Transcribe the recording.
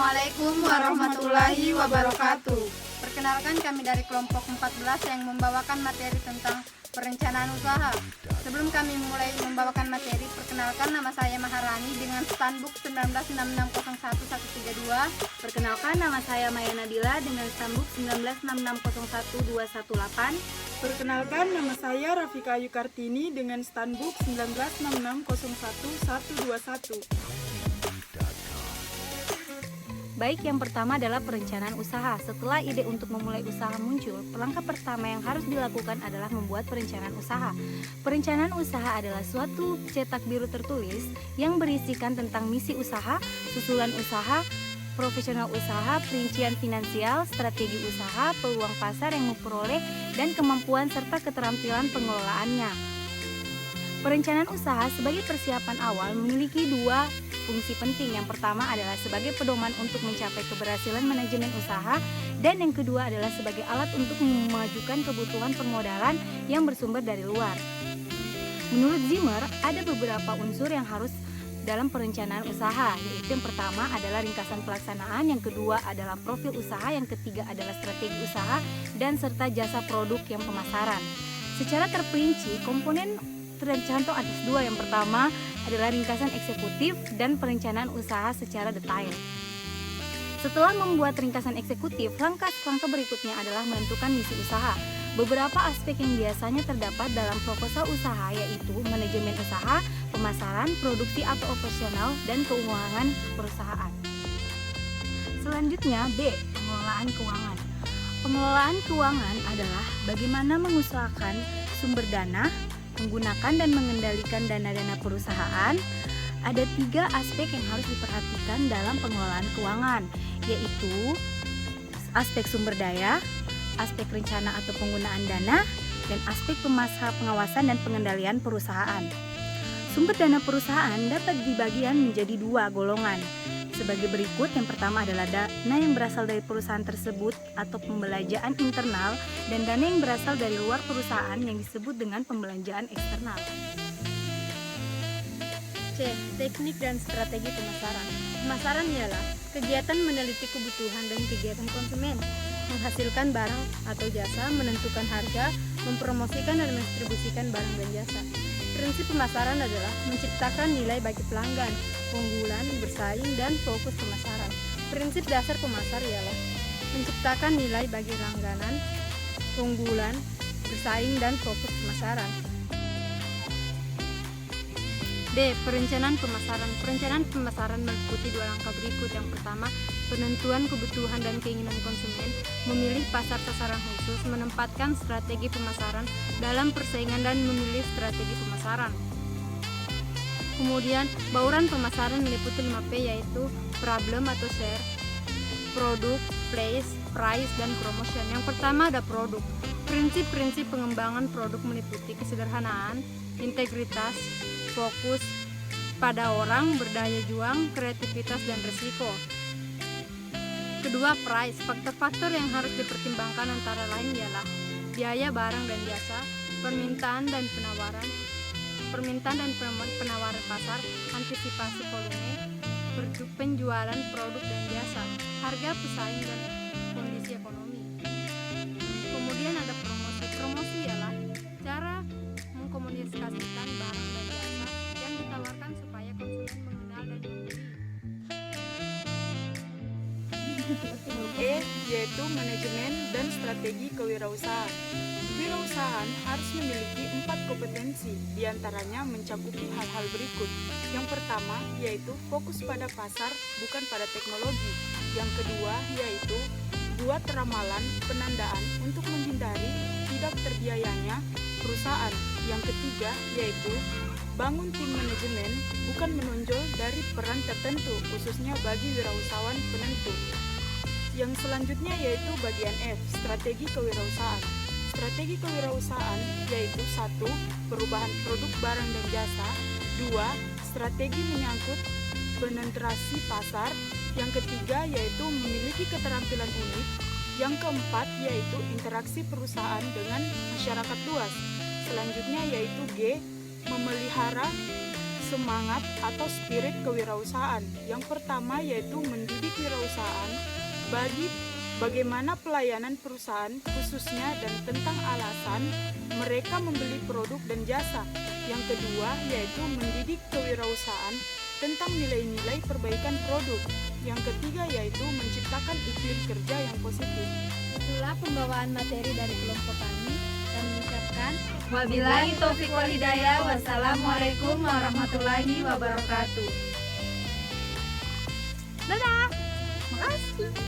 Assalamualaikum warahmatullahi wabarakatuh. Perkenalkan, kami dari kelompok 14 yang membawakan materi tentang perencanaan usaha. Sebelum kami mulai membawakan materi, perkenalkan, nama saya Maharani dengan Stanbook 196601132. Perkenalkan, nama saya Maya Nabila dengan Stanbook 196601218. Perkenalkan, nama saya Rafika Ayu Kartini dengan Stanbook 196601121. Baik, yang pertama adalah perencanaan usaha. Setelah ide untuk memulai usaha muncul, langkah pertama yang harus dilakukan adalah membuat perencanaan usaha. Perencanaan usaha adalah suatu cetak biru tertulis yang berisikan tentang misi usaha, susulan usaha, profesional usaha, perincian finansial, strategi usaha, peluang pasar yang memperoleh, dan kemampuan serta keterampilan pengelolaannya. Perencanaan usaha sebagai persiapan awal memiliki dua fungsi penting. Yang pertama adalah sebagai pedoman untuk mencapai keberhasilan manajemen usaha, dan yang kedua adalah sebagai alat untuk memajukan kebutuhan permodalan yang bersumber dari luar. Menurut Zimmer, ada beberapa unsur yang harus dalam perencanaan usaha, yaitu yang pertama adalah ringkasan pelaksanaan, yang kedua adalah profil usaha, yang ketiga adalah strategi usaha, dan serta jasa produk yang pemasaran. Secara terperinci, komponen tercantum atas dua. Yang pertama adalah ringkasan eksekutif dan perencanaan usaha secara detail. Setelah membuat ringkasan eksekutif, langkah berikutnya adalah menentukan misi usaha. Beberapa aspek yang biasanya terdapat dalam proposal usaha yaitu manajemen usaha, pemasaran, produksi atau operasional, dan keuangan perusahaan. Selanjutnya B. Pengelolaan keuangan. Pengelolaan keuangan adalah bagaimana mengusahakan sumber dana, menggunakan dan mengendalikan dana-dana perusahaan. Ada 3 aspek yang harus diperhatikan dalam pengelolaan keuangan, yaitu aspek sumber daya, aspek rencana atau penggunaan dana, dan aspek pengawasan dan pengendalian perusahaan. Sumber dana perusahaan dapat dibagi menjadi 2 golongan sebagai berikut. Yang pertama adalah dana yang berasal dari perusahaan tersebut atau pembelanjaan internal, dan dana yang berasal dari luar perusahaan yang disebut dengan pembelanjaan eksternal. C. Teknik dan strategi pemasaran. Pemasaran ialah kegiatan meneliti kebutuhan dan kegiatan konsumen, menghasilkan barang atau jasa, menentukan harga, mempromosikan dan mendistribusikan barang dan jasa. Prinsip pemasaran adalah menciptakan nilai bagi pelanggan, keunggulan, bersaing, dan fokus pemasaran. Prinsip dasar pemasar ialah menciptakan nilai bagi langganan, keunggulan, bersaing, dan fokus pemasaran. D. Perencanaan pemasaran. Perencanaan pemasaran meliputi 2 langkah berikut. Yang pertama, penentuan kebutuhan dan keinginan konsumen, memilih pasar sasaran khusus, menempatkan strategi pemasaran dalam persaingan, dan memilih strategi pemasaran. Kemudian, bauran pemasaran meliputi 5P, yaitu problem atau share, produk, place, price, dan promotion. Yang pertama ada produk. Prinsip-prinsip pengembangan produk meliputi kesederhanaan, integritas, fokus pada orang, berdaya juang, kreativitas, dan risiko. Kedua, price. Faktor-faktor yang harus dipertimbangkan antara lain ialah biaya barang dan jasa, permintaan dan penawaran pasar, antisipasi volume, penjualan produk dan jasa, harga pesaing, dan kondisi ekonomi. Kemudian ada promosi. Promosi ialah cara mengkomunikasikan barang dan jasa yang ditawarkan supaya konsumen mengenal dan membeli. E. Yaitu manajemen dan strategi kewirausahaan. Kewirausahaan harus memiliki 4 kompetensi, diantaranya mencakupi hal-hal berikut. Yang pertama yaitu fokus pada pasar, bukan pada teknologi. Yang kedua yaitu buat ramalan penandaan untuk menghindari tidak terbiayanya perusahaan. Yang ketiga yaitu bangun tim manajemen, bukan menonjol dari peran tertentu, khususnya bagi wirausahawan penentu. Yang selanjutnya yaitu bagian F, strategi kewirausahaan. Strategi kewirausahaan yaitu 1. Perubahan produk barang dan jasa. 2. Strategi menyangkut penetrasi pasar. Yang ketiga yaitu memiliki keterampilan unik. Yang keempat yaitu interaksi perusahaan dengan masyarakat luas. Selanjutnya yaitu G, memelihara semangat atau spirit kewirausahaan. Yang pertama yaitu mendidik wirausahaan bagi bagaimana pelayanan perusahaan khususnya dan tentang alasan mereka membeli produk dan jasa. Yang kedua yaitu mendidik kewirausahaan tentang nilai-nilai perbaikan produk. Yang ketiga yaitu menciptakan iklim kerja yang positif. Itulah pembawaan materi dari kelompok kami dan mengucapkan Wabillahi taufiq wal hidayah. Wassalamualaikum warahmatullahi wabarakatuh. dadah. Makasih.